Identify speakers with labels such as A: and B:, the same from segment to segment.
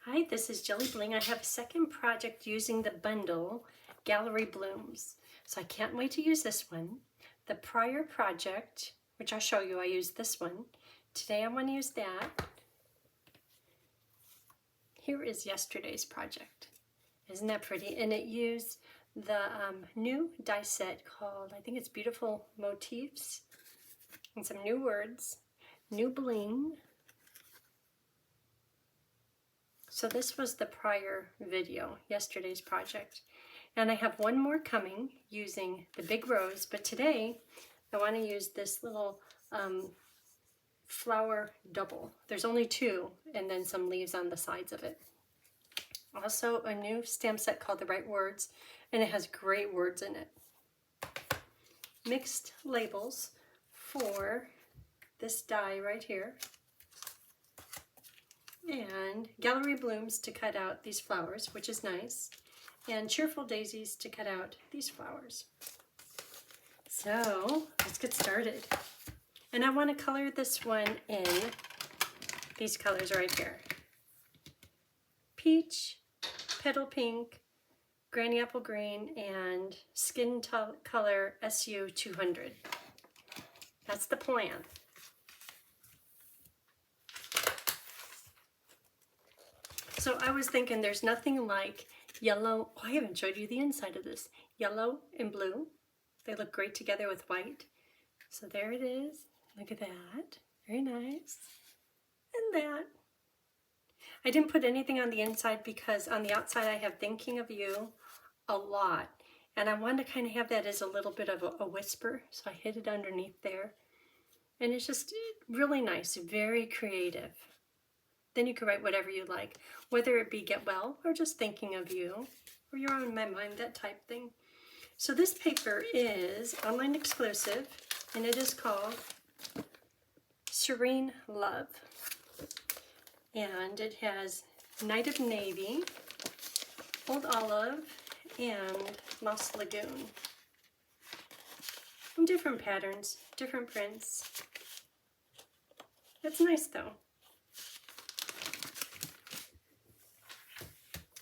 A: Hi, this is JilliBling. I have a second project using the bundle Gallery Blooms. So I can't wait to use this one. The prior project, which I'll show you, I used this one. Today I want to use that. Here is yesterday's project. Isn't that pretty? And it used the new die set called, I think it's Beautiful Motifs, and some new words, new bling. So this was the prior video, yesterday's project. And I have one more coming using the big rose, but today I want to use this little flower double. There's only two, and then some leaves on the sides of it. Also a new stamp set called The Right Words, and it has great words in it. Mixed labels for this die right here. And Gallery Blooms to cut out these flowers, which is nice, and Cheerful Daisies to cut out these flowers. So let's get started. And I want to color this one in these colors right here. Peach, Petal Pink, Granny Apple Green, and Skin Color SU 200. That's the plan. So I was thinking there's nothing like yellow. Oh, I haven't showed you the inside of this. Yellow and blue. They look great together with white. So there it is. Look at that. Very nice. And that. I didn't put anything on the inside because on the outside I have Thinking of You a lot. And I wanted to kind of have that as a little bit of a whisper. So I hid it underneath there. And it's just really nice. Very creative. Then you can write whatever you like, whether it be get well or just thinking of you, or you're on my mind, that type thing. So this paper is online exclusive, and it is called Serene Love. And it has Night of Navy, Old Olive, and Lost Lagoon. And different patterns, different prints. It's nice though.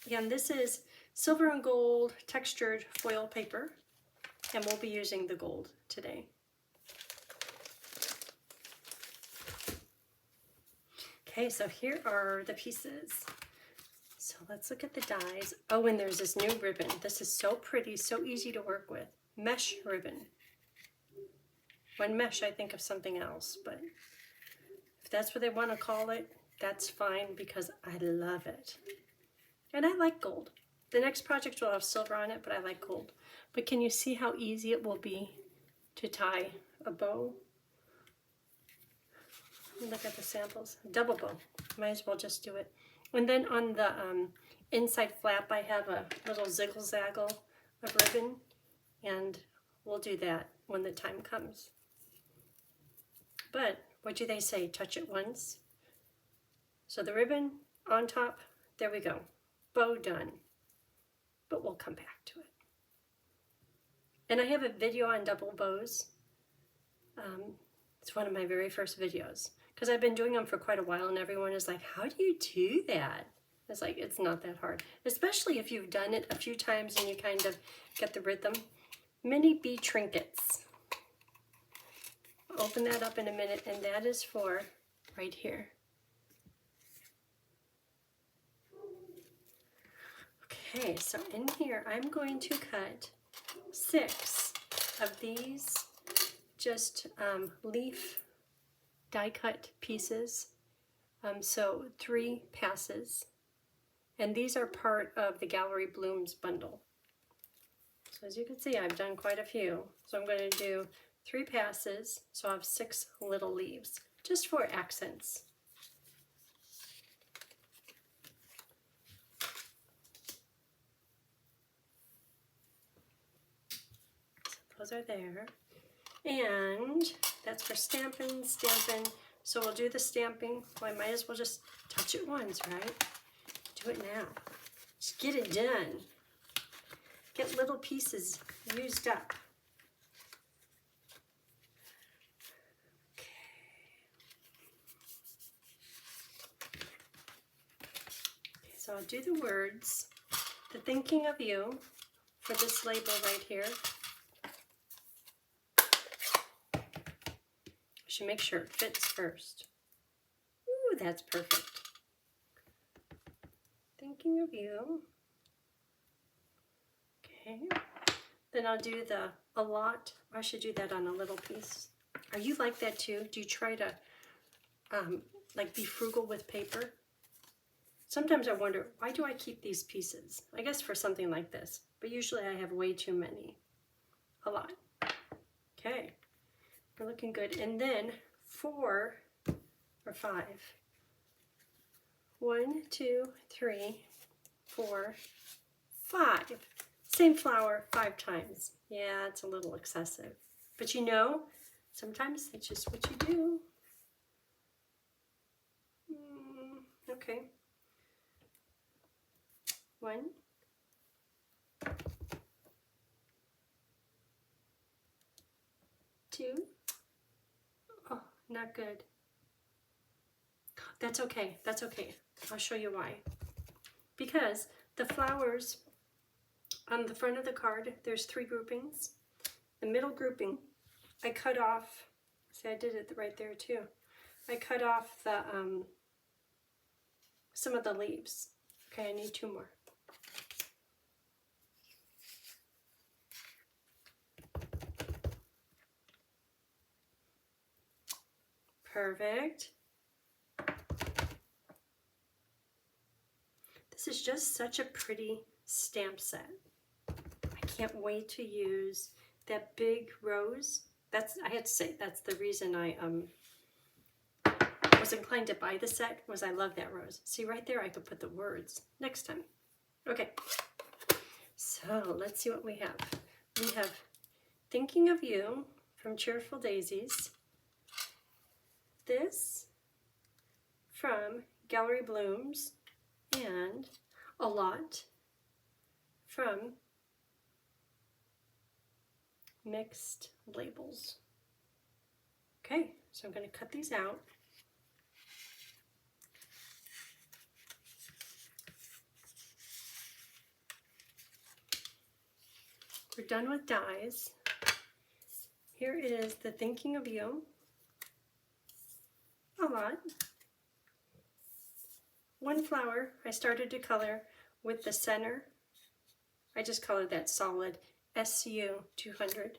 A: Again, this is silver and gold textured foil paper, and we'll be using the gold today. Okay, so here are the pieces. So let's look at the dies. Oh, and there's this new ribbon. This is so pretty, so easy to work with. Mesh ribbon. When mesh, I think of something else, but if that's what they want to call it, that's fine because I love it. And I like gold. The next project will have silver on it, but I like gold. But can you see how easy it will be to tie a bow? Look at the samples. Double bow. Might as well just do it. And then on the inside flap, I have a little ziggle-zaggle of ribbon, and we'll do that when the time comes. But what do they say? Touch it once. So the ribbon on top, there we go. Bow done, but we'll come back to it. And I have a video on double bows. It's one of my very first videos because I've been doing them for quite a while, and everyone is like, how do you do that? It's like, it's not that hard, especially if you've done it a few times and you kind of get the rhythm. Mini bee trinkets. I'll open that up in a minute, and that is for right here. Okay, so in here I'm going to cut 6 of these just leaf die cut pieces. So 3 passes, and these are part of the Gallery Blooms bundle. So as you can see, I've done quite a few. So I'm going to do 3 passes, so I have 6 little leaves, just for accents. Those are there. And that's for stamping. So we'll do the stamping. Well, I might as well just touch it once, right? Do it now. Just get it done. Get little pieces used up. Okay. So I'll do the words, the thinking of you for this label right here. I should make sure it fits first. Ooh, that's perfect. Thinking of you. Okay. Then I'll do the a lot. I should do that on a little piece. Are you like that too? Do you try to like be frugal with paper? Sometimes I wonder, why do I keep these pieces? I guess for something like this, but usually I have way too many. A lot. Okay, we're looking good. And then 4 or 5. 1, 2, 3, 4, 5. Same flower 5 times. Yeah, it's a little excessive. But you know, sometimes it's just what you do. Okay. 1. 2. Oh, not good. That's okay. That's okay. I'll show you why. Because the flowers on the front of the card, there's 3 groupings. The middle grouping, I cut off. See, I did it right there too. I cut off the some of the leaves. Okay, I need 2 more. Perfect. This is just such a pretty stamp set. I can't wait to use that big rose. That's, I had to say, that's the reason I was inclined to buy the set, was I love that rose. See right there, I could put the words next time. Okay, so let's see what we have. We have Thinking of You from Cheerful Daisies. This from Gallery Blooms, and a lot from Mixed Labels. Okay, so I'm going to cut these out. We're done with dies. Here is the Thinking of You. A lot. 1 flower I started to color with the center. I just colored that solid SU 200.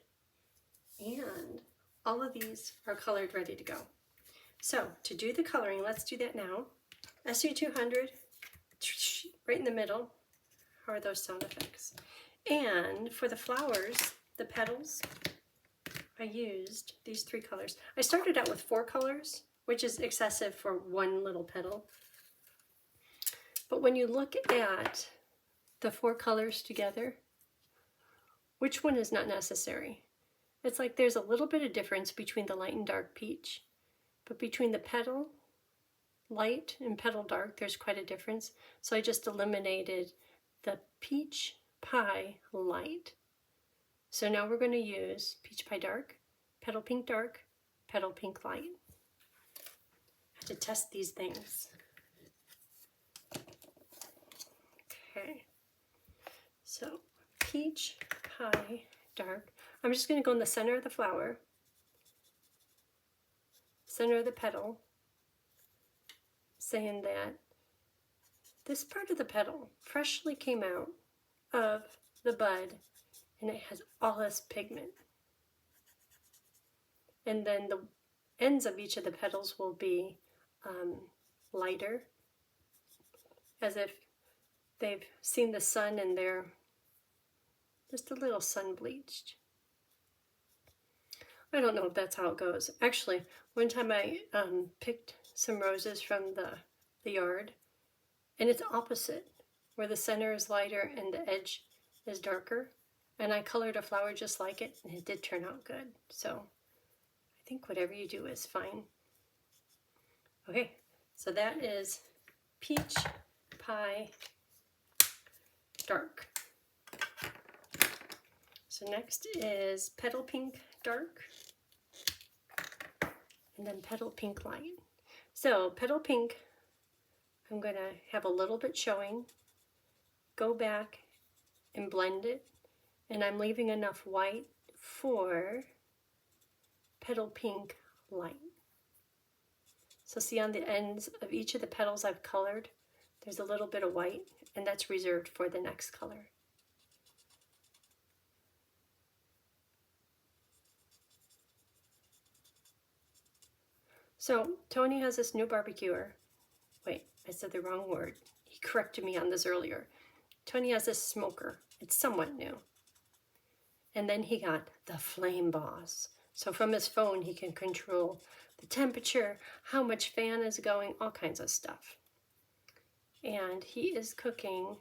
A: And all of these are colored, ready to go. So to do the coloring, let's do that now. SU 200, right in the middle. How are those sound effects? And for the flowers, the petals, I used these 3 colors. I started out with 4 colors, which is excessive for 1 little petal. But when you look at the 4 colors together, which one is not necessary? It's like there's a little bit of difference between the light and dark peach, but between the petal light and petal dark, there's quite a difference. So I just eliminated the peach pie light. So now we're going to use peach pie dark, petal pink dark, petal pink light. I have to test these things. Okay, so peach pie dark. I'm just going to go in the center of the flower, center of the petal, saying that this part of the petal freshly came out of the bud and it has all this pigment. And then the ends of each of the petals will be lighter, as if they've seen the sun and they're just a little sun bleached. I don't know if that's how it goes. Actually, one time I picked some roses from the yard, and it's opposite, where the center is lighter and the edge is darker. And I colored a flower just like it, and it did turn out good. So I think whatever you do is fine. Okay, so that is peach pie dark. So next is petal pink dark, and then petal pink light. So petal pink, I'm going to have a little bit showing, go back and blend it, and I'm leaving enough white for petal pink light. So see on the ends of each of the petals I've colored, there's a little bit of white, and that's reserved for the next color. So Tony has this new barbecuer. Wait, I said the wrong word. He corrected me on this earlier. Tony has this smoker. It's somewhat new. And then he got the Flame Boss. So from his phone, he can control the temperature, how much fan is going, all kinds of stuff. And he is cooking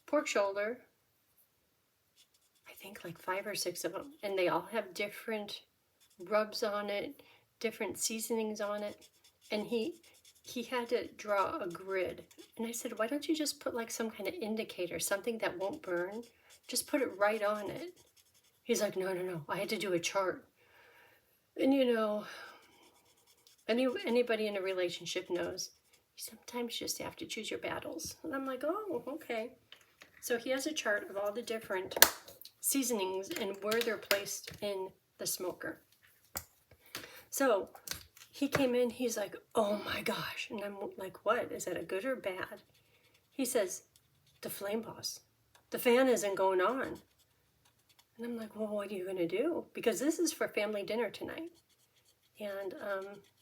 A: pork shoulder, I think like 5 or 6 of them. And they all have different rubs on it, different seasonings on it. And he had to draw a grid. And I said, why don't you just put like some kind of indicator, something that won't burn? Just put it right on it. He's like, no, I had to do a chart. And you know, anybody in a relationship knows, you sometimes just have to choose your battles. And I'm like, oh, okay. So he has a chart of all the different seasonings and where they're placed in the smoker. So he came in, he's like, oh my gosh. And I'm like, what? Is that a good or bad? He says, the Flame Boss. The fan isn't going on. And I'm like, well, what are you going to do? Because this is for family dinner tonight. And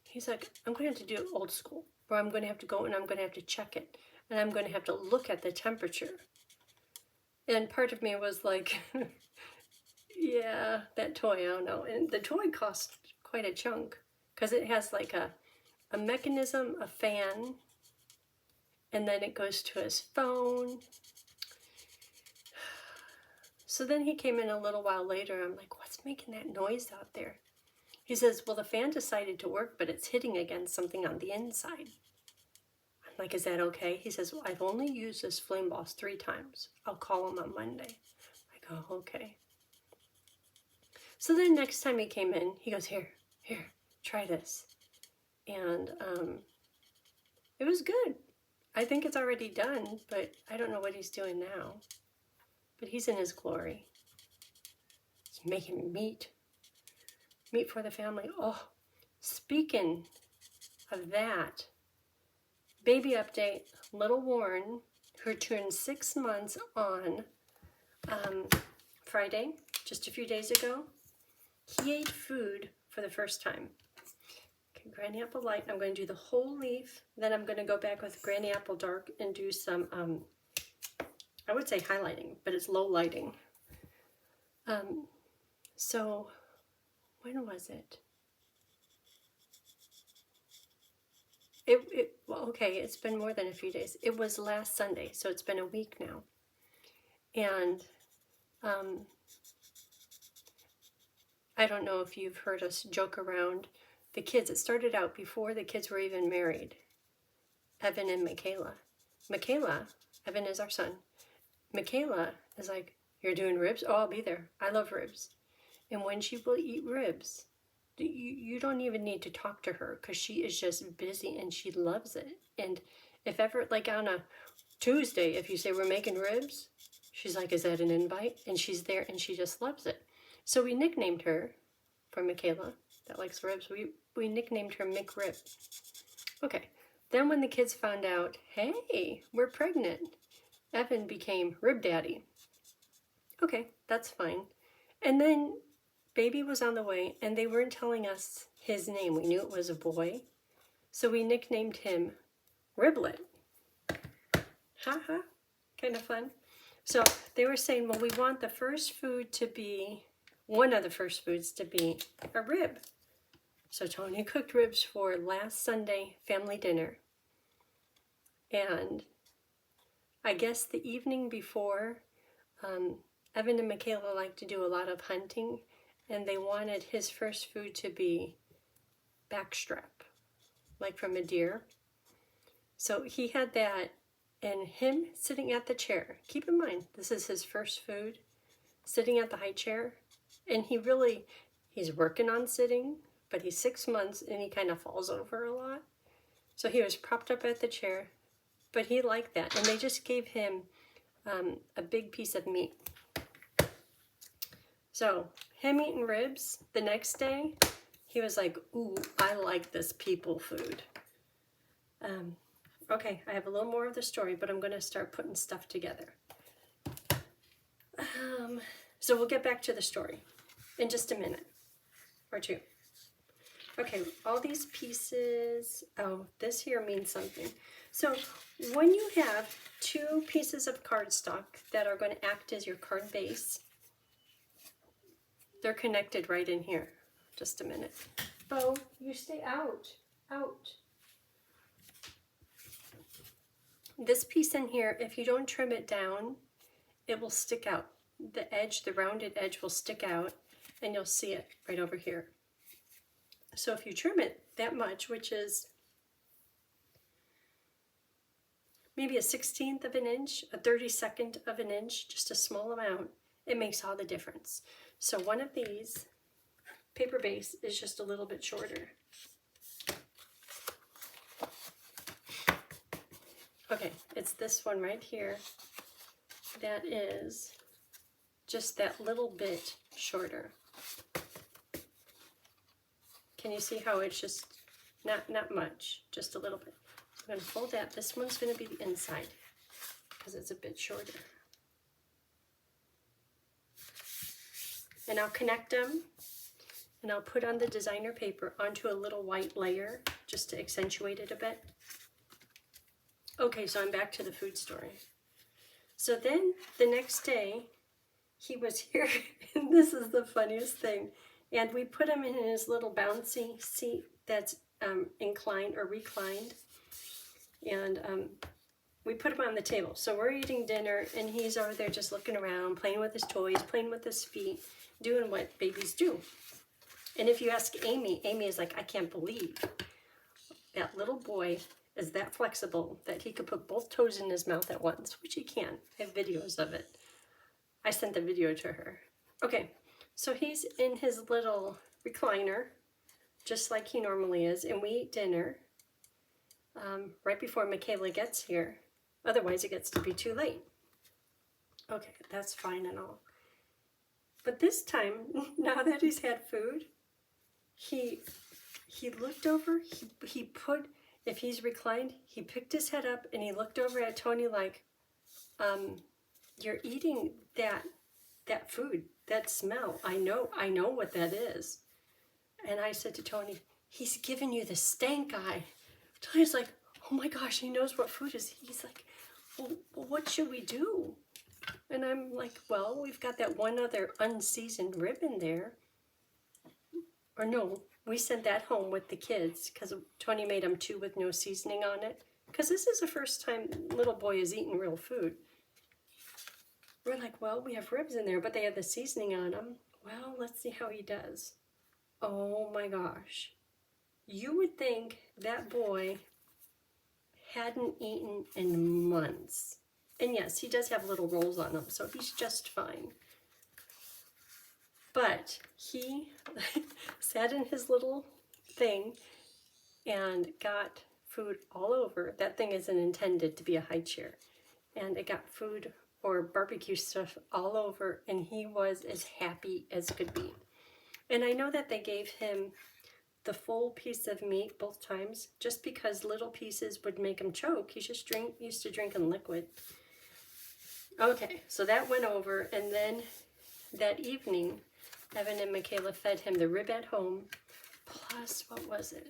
A: he's like, I'm going to have to do it old school, where I'm going to have to go and I'm going to have to check it. And I'm going to have to look at the temperature. And part of me was like, yeah, that toy, I don't know. And the toy cost quite a chunk because it has like a mechanism, a fan, and then it goes to his phone. So then he came in a little while later. I'm like, what's making that noise out there? He says, well, the fan decided to work, but it's hitting against something on the inside. I'm like, is that okay? He says, well, I've only used this Flame Boss 3 times. I'll call him on Monday. I go, okay. So then next time he came in, he goes, here, try this. And it was good. I think it's already done, but I don't know what he's doing now. But he's in his glory. He's making meat for the family. Oh, speaking of that, baby update, little Warren, who turned 6 months on Friday, just a few days ago, he ate food for the first time. Okay, Granny Apple Light, I'm going to do the whole leaf, then I'm going to go back with Granny Apple Dark and do some, I would say highlighting, but it's low lighting. So, when was it? Well, okay, it's been more than a few days. It was last Sunday, so it's been a week now. And I don't know if you've heard us joke around. The kids, it started out before the kids were even married. Evan and Michaela. Evan is our son. Michaela is like, you're doing ribs? Oh, I'll be there. I love ribs. And when she will eat ribs, you don't even need to talk to her because she is just busy and she loves it. And if ever, like on a Tuesday, if you say we're making ribs, she's like, is that an invite? And she's there and she just loves it. So we nicknamed her, for Michaela, that likes ribs, we nicknamed her McRib. Okay, then when the kids found out, hey, we're pregnant, Evan became Rib Daddy. Okay, that's fine. And then baby was on the way and they weren't telling us his name. We knew it was a boy. So we nicknamed him Riblet. Haha, kind of fun. So they were saying, well, we want the first food to be, one of the first foods to be a rib. So Tony cooked ribs for last Sunday family dinner. And I guess the evening before, Evan and Michaela like to do a lot of hunting, and they wanted his first food to be backstrap, like from a deer. So he had that, and him sitting at the chair. Keep in mind, this is his first food, sitting at the high chair, and he's working on sitting, but he's 6 months and he kind of falls over a lot. So he was propped up at the chair, but he liked that. And they just gave him a big piece of meat. So him eating ribs the next day, he was like, ooh, I like this people food. Okay, I have a little more of the story, but I'm going to start putting stuff together. So we'll get back to the story in just a minute or two. Okay, all these pieces, oh, this here means something. So when you have two pieces of cardstock that are going to act as your card base, they're connected right in here. Just a minute. Bo, you stay out. Out. This piece in here, if you don't trim it down, it will stick out. The edge, the rounded edge will stick out, and you'll see it right over here. So if you trim it that much, which is maybe a 1/16 of an inch, a 32nd of an inch, just a small amount, it makes all the difference. So one of these paper base is just a little bit shorter. Okay, it's this one right here that is just that little bit shorter. Can you see how it's just not much, just a little bit? I'm going to fold that. This one's going to be the inside because it's a bit shorter. And I'll connect them, and I'll put on the designer paper onto a little white layer just to accentuate it a bit. Okay, so I'm back to the food story. So then the next day, he was here, and this is the funniest thing. And we put him in his little bouncy seat that's inclined or reclined. And we put him on the table. So we're eating dinner, and he's over there just looking around, playing with his toys, playing with his feet, doing what babies do. And if you ask Amy, Amy is like, I can't believe that little boy is that flexible that he could put both toes in his mouth at once, which he can. I have videos of it. I sent the video to her. Okay, so he's in his little recliner, just like he normally is, and we eat dinner right before Michaela gets here. Otherwise, it gets to be too late. Okay, that's fine and all. But this time, now that he's had food, he looked over, he put, if he's reclined, he picked his head up and he looked over at Tony like, you're eating that food, that smell. I know what that is. And I said to Tony, he's giving you the stank eye. Tony's like, oh my gosh, he knows what food is. He's like, well, what should we do? And I'm like, well, we've got that one other unseasoned rib in there. Or no, we sent that home with the kids because Tony made them 2 with no seasoning on it. Because this is the first time little boy is eating real food. We're like, well, we have ribs in there, but they have the seasoning on them. Well, let's see how he does. Oh my gosh. You would think that boy hadn't eaten in months. And yes, he does have little rolls on him, so he's just fine. But he sat in his little thing and got food all over. That thing isn't intended to be a high chair. And it got food or barbecue stuff all over, and he was as happy as could be. And I know that they gave him the full piece of meat both times, just because little pieces would make him choke. He's just used to drinking liquid. Okay, so that went over, and then that evening, Evan and Michaela fed him the rib at home, plus, what was it?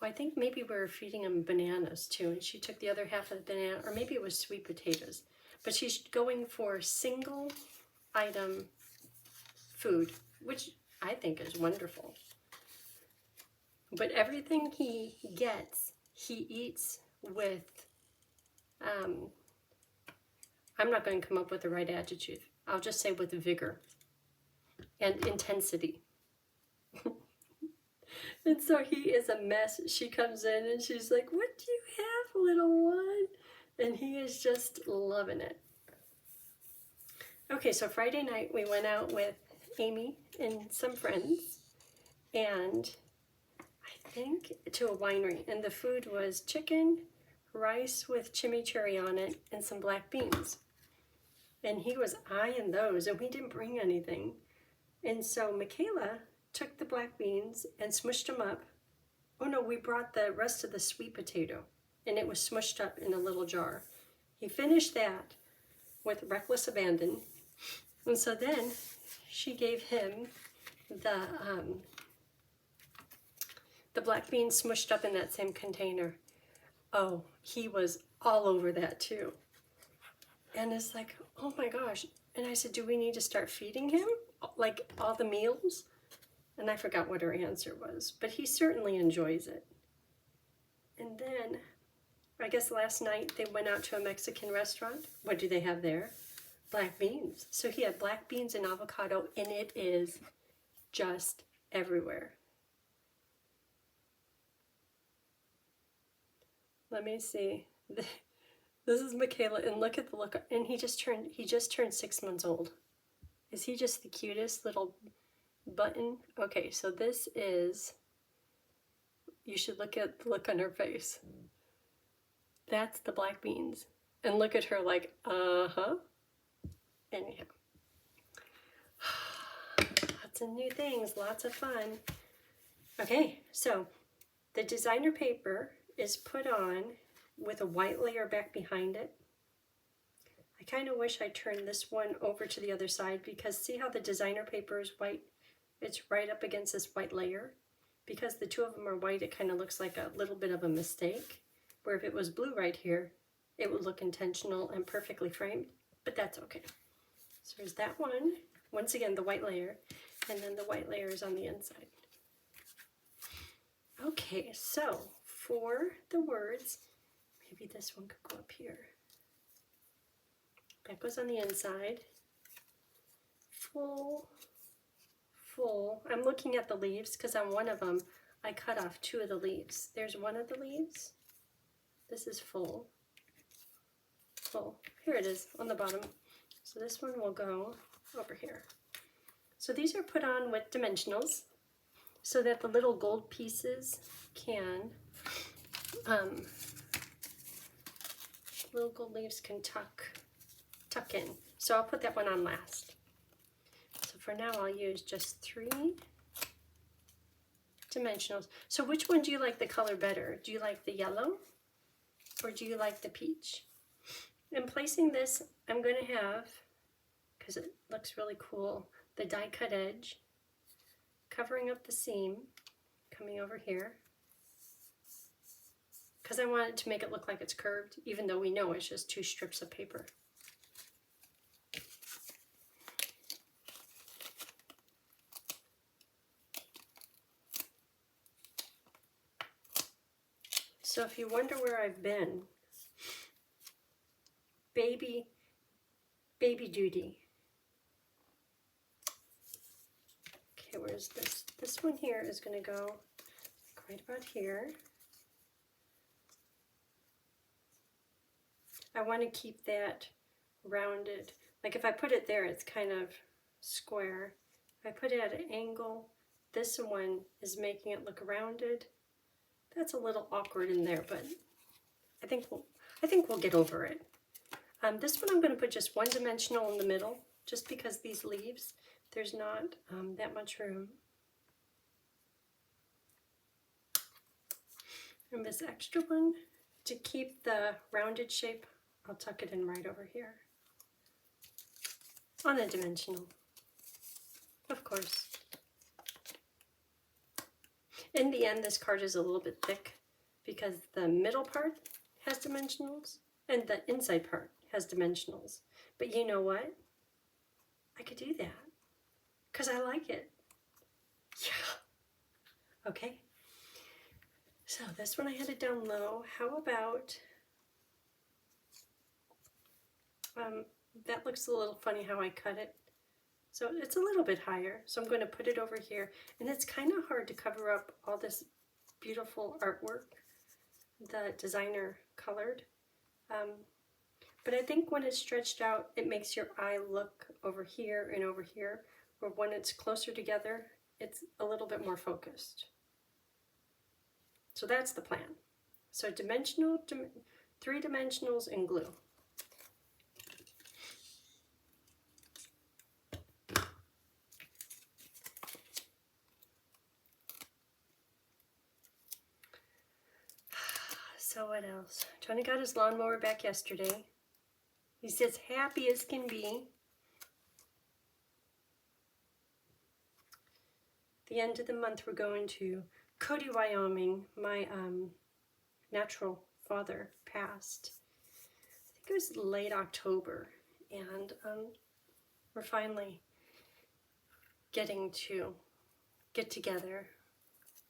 A: Well, I think maybe we were feeding him bananas too, and she took the other half of the banana, or maybe it was sweet potatoes. But she's going for single item food, which I think is wonderful. But everything he gets, he eats with, I'm not going to come up with the right adjective. I'll just say with vigor and intensity. And so he is a mess. She comes in and she's like, what do you have, little one? And he is just loving it. Okay, so Friday night we went out with Amy and some friends. And I think, to a winery, and the food was chicken, rice with chimichurri on it, and some black beans. And he was eyeing those, and we didn't bring anything. And so Michaela took the black beans and smushed them up. Oh no, we brought the rest of the sweet potato, and it was smushed up in a little jar. He finished that with reckless abandon. And so then she gave him the black beans smushed up in that same container. Oh, he was all over that too. And it's like, oh my gosh. And I said, do we need to start feeding him? Like all the meals? And I forgot what her answer was, but he certainly enjoys it. And then, I guess last night they went out to a Mexican restaurant. What do they have there? Black beans. So he had black beans and avocado, and it is just everywhere. Let me see. This is Michaela, and look at the look. And he just turned 6 months old. Is he just the cutest little button? Okay, so this is, you should look at the look on her face. That's the black beans. And look at her like, uh-huh. Anyhow. Lots of new things, lots of fun. Okay, so the designer paper is put on with a white layer back behind it. I kind of wish I turned this one over to the other side, because see how the designer paper is white? It's right up against this white layer. Because the two of them are white, it kind of looks like a little bit of a mistake. Where if it was blue right here, it would look intentional and perfectly framed, but that's okay. So there's that one. Once again, the white layer, and then the white layer is on the inside. Okay, so for the words, maybe this one could go up here. That goes on the inside. Full. I'm looking at the leaves because on one of them, I cut off 2 of the leaves. There's one of the leaves. This is full. Here it is on the bottom. So this one will go over here. So these are put on with dimensionals so that the little gold pieces can, little gold leaves can tuck in. So I'll put that one on last. So for now I'll use just 3 dimensionals. So which one do you like the color better? Do you like the yellow or do you like the peach? In placing this, I'm going to have, because it looks really cool, the die cut edge covering up the seam, coming over here, because I wanted to make it look like it's curved, even though we know it's just 2 strips of paper. So if you wonder where I've been, baby duty. Okay, where's this? This one here is going to go right about here. I want to keep that rounded. Like if I put it there, it's kind of square. If I put it at an angle, this one is making it look rounded. That's a little awkward in there, but I think we'll get over it. This one I'm going to put just 1 dimensional in the middle, just because these leaves, there's not that much room. And this extra one, to keep the rounded shape, I'll tuck it in right over here on a dimensional, of course. In the end, this card is a little bit thick because the middle part has dimensionals and the inside part has dimensionals. But you know what? I could do that because I like it. Yeah. Okay. So this one I had it down low. How about, that looks a little funny how I cut it. So it's a little bit higher. So I'm going to put it over here. And it's kind of hard to cover up all this beautiful artwork the designer colored. But I think when it's stretched out, it makes your eye look over here and over here. Or when it's closer together, it's a little bit more focused. So that's the plan. So dimensional, 3 dimensionals and glue. So what else? Tony got his lawnmower back yesterday. He's as happy as can be. The end of the month we're going to Cody, Wyoming. My natural father passed. I think it was late October, and we're finally getting to get together,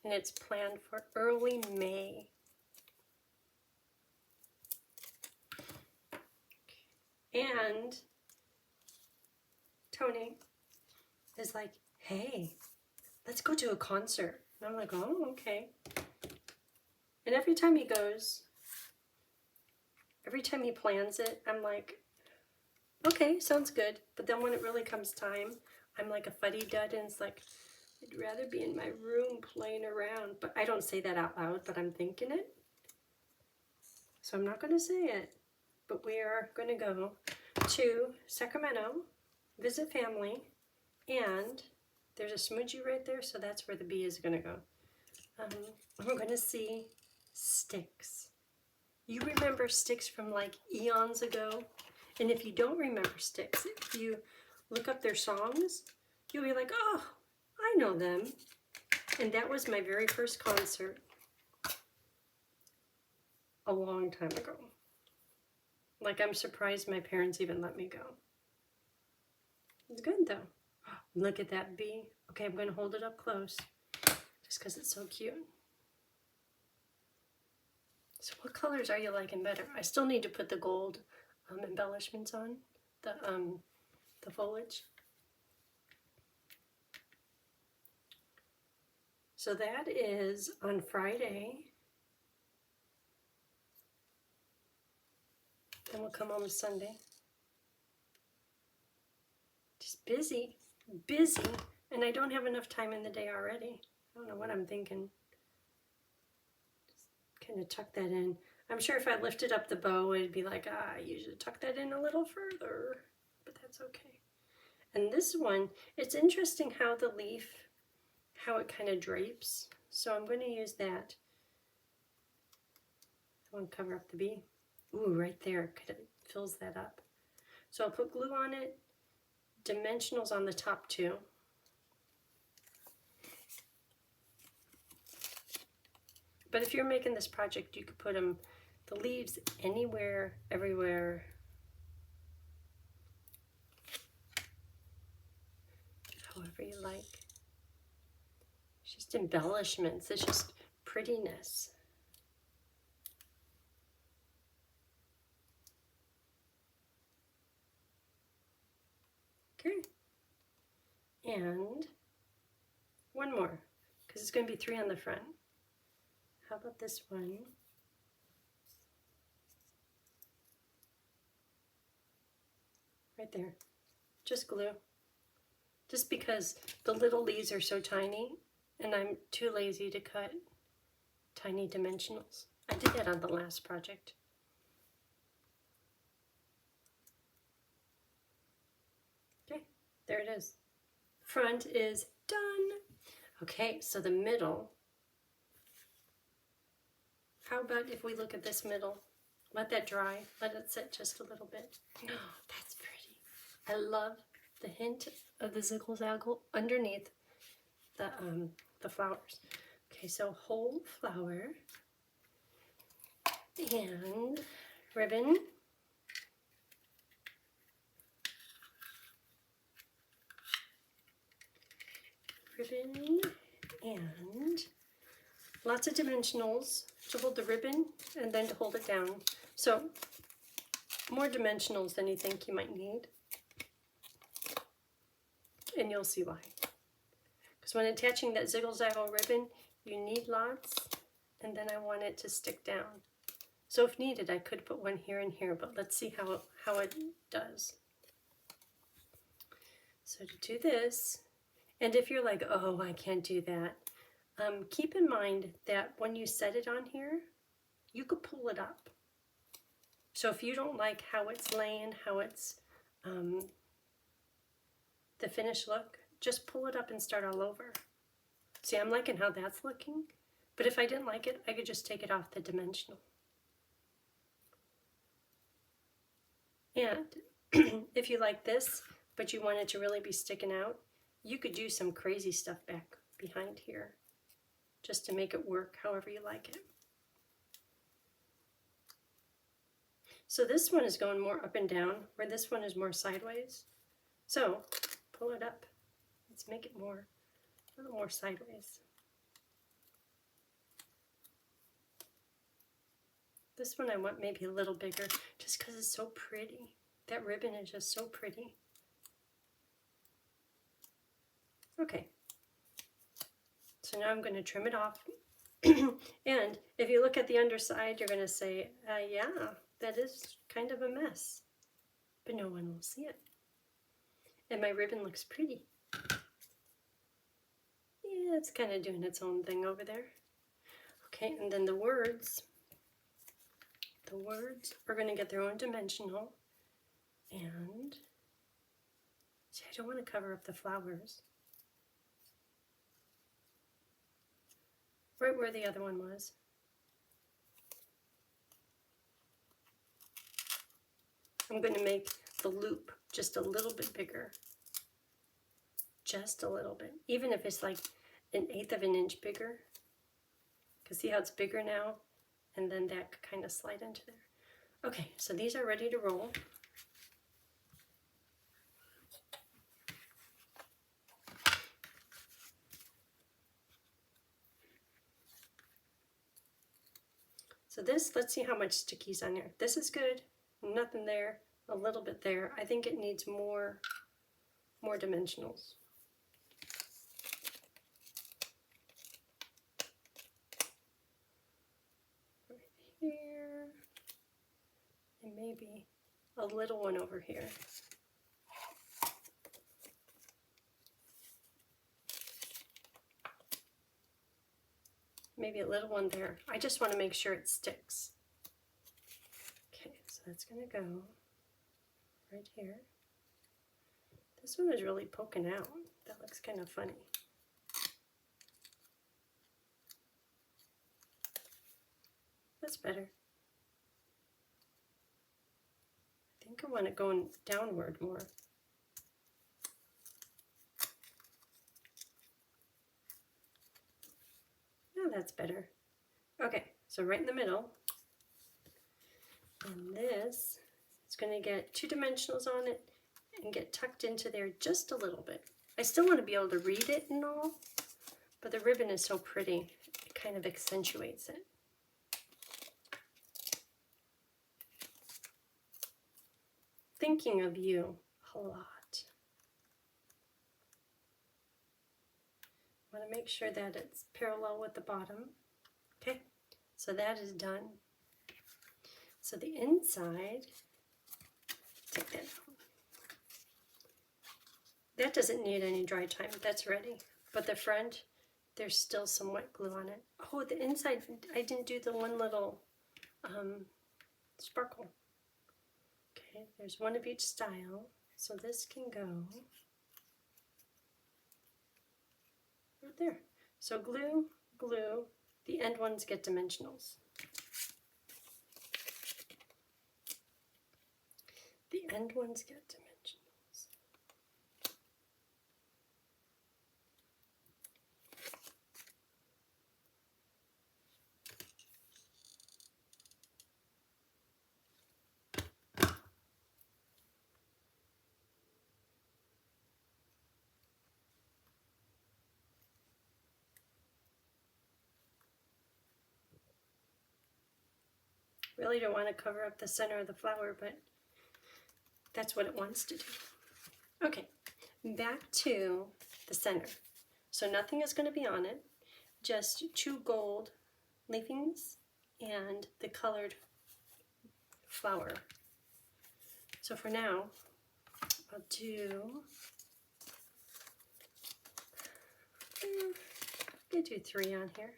A: and it's planned for early May. And Tony is like, hey, let's go to a concert. And I'm like, oh, okay. And every time he goes, every time he plans it, I'm like, okay, sounds good. But then when it really comes time, I'm like a fuddy-dud, and it's like, I'd rather be in my room playing around. But I don't say that out loud, but I'm thinking it. So I'm not going to say it. But we are going to go to Sacramento, visit family, and there's a smoochie right there, so that's where the bee is going to go. We're going to see Styx. You remember Styx from like eons ago? And if you don't remember Styx, if you look up their songs, you'll be like, oh, I know them. And that was my very first concert a long time ago. Like, I'm surprised my parents even let me go. It's good though. Look at that bee. Okay, I'm going to hold it up close just because it's so cute. So what colors are you liking better? I still need to put the gold embellishments on, the foliage. So that is on Friday. Then we'll come home Sunday. Just busy, and I don't have enough time in the day already. I don't know what I'm thinking. Just kind of tuck that in. I'm sure if I lifted up the bow, it'd be like, you should tuck that in a little further, but that's okay. And this one, it's interesting how the leaf, how it kind of drapes. So I'm going to use that. I want to cover up the bee. Ooh, right there, kind of fills that up. So I'll put glue on it, dimensionals on the top too. But if you're making this project, you could put the leaves anywhere, everywhere. However you like. It's just embellishments, it's just prettiness. Okay, and one more, because it's going to be 3 on the front. How about this one? Right there, just glue. Just because the little leaves are so tiny, and I'm too lazy to cut tiny dimensionals. I did that on the last project. There it is. Front is done. Okay, so the middle. How about if we look at this middle? Let that dry. Let it sit just a little bit. Oh, that's pretty. I love the hint of the ziggle-zaggle underneath the flowers. Okay, so whole flower and ribbon. Ribbon and lots of dimensionals to hold the ribbon and then to hold it down. So more dimensionals than you think you might need. And you'll see why. Because when attaching that ziggle-zaggle ribbon, you need lots, and then I want it to stick down. So if needed, I could put one here and here, but let's see how it does. So to do this, and if you're like, oh, I can't do that, Keep in mind that when you set it on here, you could pull it up. So if you don't like how it's laying, how it's the finished look, just pull it up and start all over. See, I'm liking how that's looking, but if I didn't like it, I could just take it off the dimensional. And if you like this, but you want it to really be sticking out, you could do some crazy stuff back behind here just to make it work however you like it. So this one is going more up and down, where this one is more sideways. So pull it up. Let's make it more, a little more sideways. This one I want maybe a little bigger, just because it's so pretty. That ribbon is just so pretty. Okay. So now I'm going to trim it off. And if you look at the underside, you're going to say, yeah, that is kind of a mess. But no one will see it. And my ribbon looks pretty. Yeah, it's kind of doing its own thing over there. Okay, and then the words are going to get their own dimensional. And see, I don't want to cover up the flowers. Right where the other one was. I'm going to make the loop just a little bit bigger. Just a little bit. Even if it's like 1/8 of an inch bigger. Because see how it's bigger now? And then that could kind of slide into there. Okay, so these are ready to roll. So this, let's see how much sticky's on here. This is good. Nothing there. A little bit there. I think it needs more dimensionals. Right here. And maybe a little one over here. Maybe a little one there. I just want to make sure it sticks. Okay, so that's going to go right here. This one is really poking out. That looks kind of funny. That's better. I think I want it going downward more. Oh, that's better. Okay, so right in the middle. And this is going to get 2 dimensionals on it and get tucked into there just a little bit. I still want to be able to read it and all, but the ribbon is so pretty, it kind of accentuates it. Thinking of you a lot. I want to make sure that it's parallel with the bottom. Okay, so that is done. So the inside, take that out. That doesn't need any dry time, that's ready. But the front, there's still some wet glue on it. Oh, the inside, I didn't do the one little sparkle. Okay, there's one of each style. So this can go right there. So glue, glue, the end ones get dimensionals. The end ones get dimensionals. Really don't want to cover up the center of the flower, but that's what it wants to do. Okay, back to the center. So nothing is going to be on it, just 2 gold leafings and the colored flower. So for now, I'll do I'm gonna do 3 on here.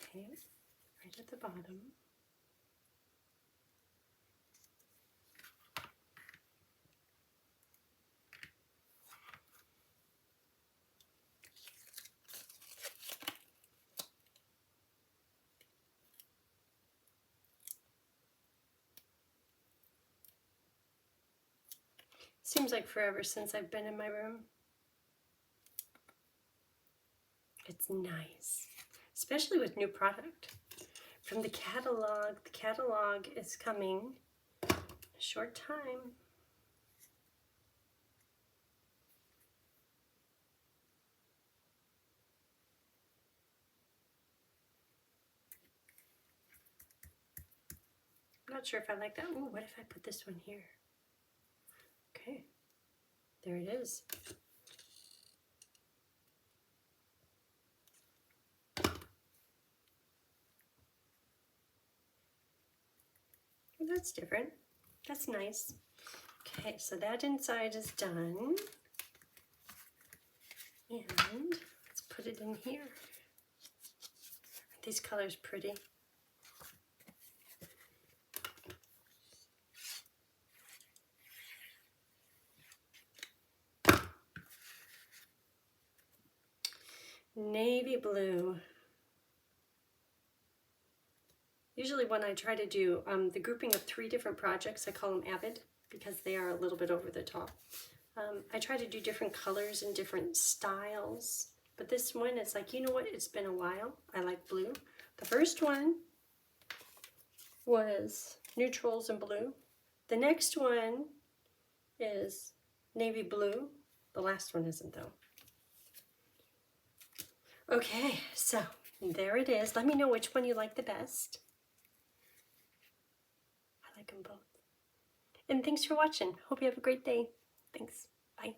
A: Okay, right at the bottom. Seems like forever since I've been in my room. It's nice, especially with new product. From the catalog is coming in a short time. I'm not sure if I like that. Ooh, what if I put this one here? Okay, there it is. Oh, that's different. That's nice. Okay, so that inside is done. And let's put it in here. Aren't these colors pretty? Navy blue. Usually when I try to do the grouping of 3 different projects, I call them Avid because they are a little bit over the top. I try to do different colors and different styles, but this one, it's like, you know what, it's been a while. I like blue. The first one was neutrals and blue. The next one is navy blue. The last one isn't though. Okay, so there it is. Let me know which one you like the best. I like them both. And thanks for watching. Hope you have a great day. Thanks. Bye.